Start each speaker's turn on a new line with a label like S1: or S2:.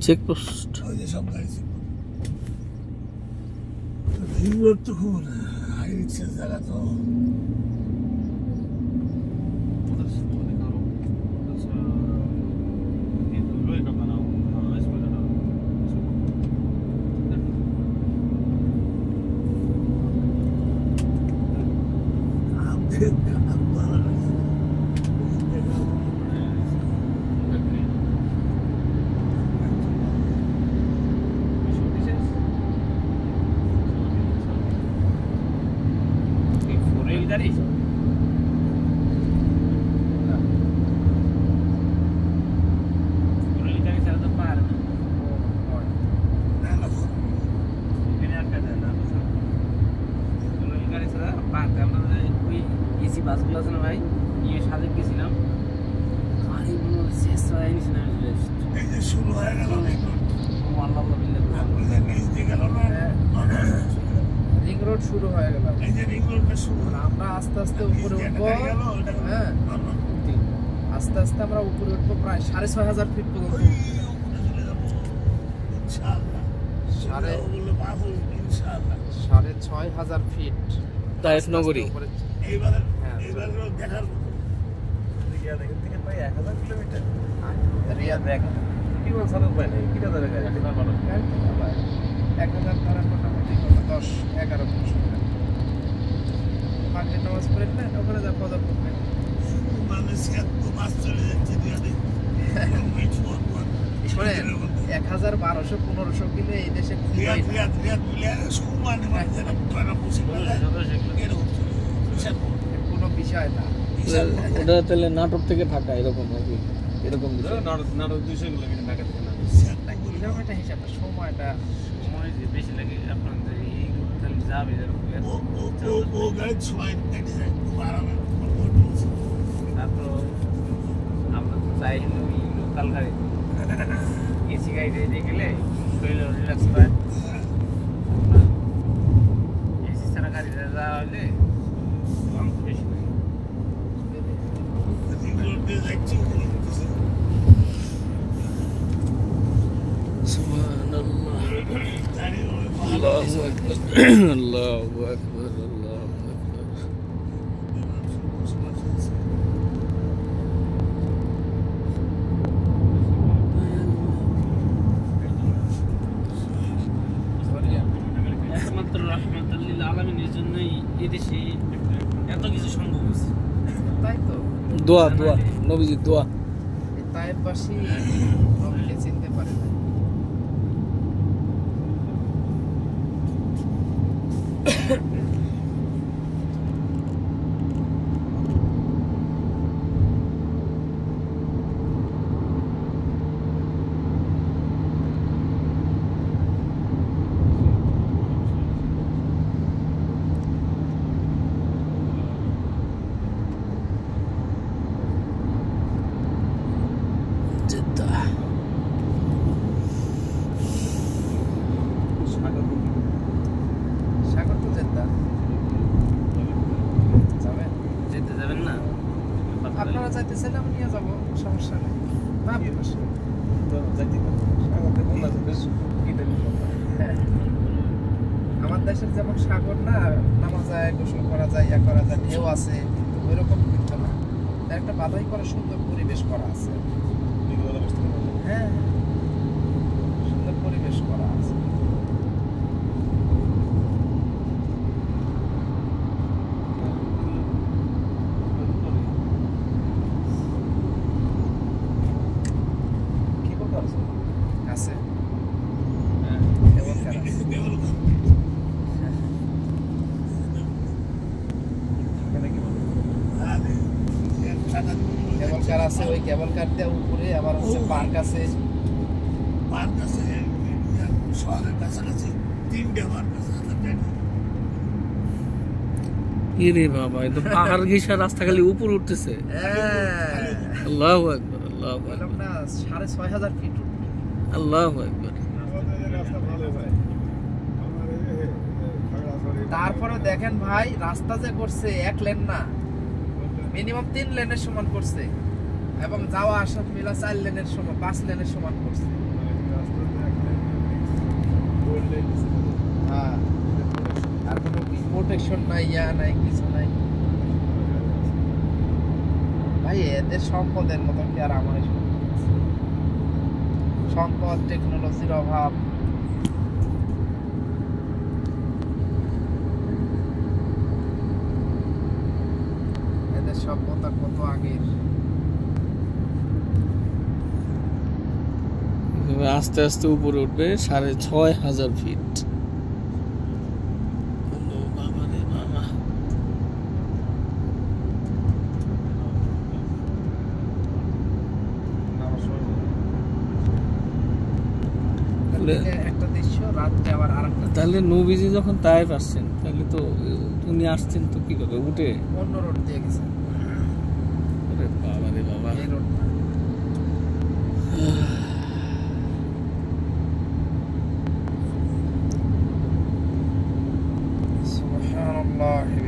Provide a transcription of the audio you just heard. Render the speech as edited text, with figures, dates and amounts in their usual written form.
S1: Checkpost তো খুব high রিক্সের জায়গা তো
S2: বাসগুলো আছে না ভাই ইয়ে সাজে গেছিলাম গাড়ি মনে হয় শেষ হয়ে গেছে না
S1: এই যে শুরু হয়ে গেল
S2: আল্লাহ রিং রোড শুরু হয়ে গেল
S1: এই যে রিং রোডটা শুরু
S2: আমরা আস্তে আস্তে উপরে উঠবো হ্যাঁ আস্তে আস্তে আমরা উপরে উঠবো প্রায় 6500 ফিট পর্যন্ত ইনশাআল্লাহ 6500 ফিট
S1: তায়েফ নগরী এইবার দেখার রিয়াদ থেকে প্রায় 1000 কিলোমিটার
S2: রিয়াদ দেখ
S1: কি বল সাদক ভাই নাই কিটা ধরে গাড়ি
S2: 1000 ধরে মোটামুটি 10-11 মাগরিব নামাজ পড়ে না ওখানে যা ফজর পড়বে
S1: মানে সে তো মাস চলে যাচ্ছে রিয়াদে
S2: শোনেন 1000-1200-1500 কিলো এই দেশে
S1: রিয়াদ মিলে সুমানে মানে যারা পুরানা মুসিবত
S2: কোনো বিষয় না
S1: ওটা তাহলে নাটক থেকে ঢাকা এরকম নাকি এরকম নাটক 200 কিলোমিটার ঢাকা থেকে না
S2: কিলোমিটার হিসাবে সময়টা সময় যে বেশি লাগে আপনাদের এই তাহলে যাবে
S1: ও গাড়ি সময় কেটে যায় খুব আরামে
S2: তারপর আমরা তো চাই লোকাল গাড়ি এসি গাড়িতে দিয়ে গেলে শরীরে রিল্যাক্স হয় এসি ছাড়া গাড়িতে যাওয়া হলে বেশি
S1: সুবহানাল্লাহ আল্লাহু আকবার আল্লাহু আকবার আল্লাহু আকবার
S2: একমাত্র রাহমাতুল লিল আলামিনের জন্যই এই দেশে এত কিছু সম্ভব হয়েছে তাই তো
S1: দোয়া নবীজির দোয়া
S2: এই তায়েফবাসী নবীকে চিনতে পারে না সাগর তো জেদ্দা যেতে যাবেন না আপনারা যাইতেছেন আমি নিয়ে যাবো সমস্যা নেই আমার দেশের যেমন সাগর না নামা যায় গোসল করা যায় ইয়া করা যায় ঢেউ আছে ওই রকম কিন্তু না তার একটা বাধাই করা সুন্দর পরিবেশ করা আছে হ্যাঁ সুন্দর পরিবেশ করা আছে আছে কেবল কার আছে ওই কেবল কার দিয়ে উপরে আবার হচ্ছে পার্ক আছে
S1: শহরের কাছাকাছি 3টে পার্ক আছে
S2: ইরে বাবা এই তো পাহাড় ঘেঁষা রাস্তা খালি উপর উঠতেছে আল্লাহু আকবার আল্লাহু আকবার না 6500 ফিট আল্লাহু আকবার তারপরে দেখেন ভাই রাস্তা যে করছে এক লেন না মিনিমাম 3 লেনের সমান করছে এবং যাওয়া আসা মিলা 4 লেনের সমান 5 লেনের সমান করছে। হ্যাঁ, আর কোনো প্রোটেকশন নাই, নাই, কিছু নাই ভাই। এদের সম্পদের মতো কি আর আমার সম্পদ, টেকনোলজির অভাব। এদের সভ্যতা কত আগের।
S1: আস্তে আস্তে উপরে উঠবে 6500 ফিট।
S2: একটা দৃশ্য রাতে আবার আরেকটা।
S1: তাহলে নবীজি যখন তাইফ আসছেন তাহলে তো উনি আসছেন তো কিভাবে উঠে?
S2: অন্য রোড দিয়ে গেছে।
S1: আরে বাবা রে বাবা,
S2: এই রোডটা সুবহানাল্লাহ।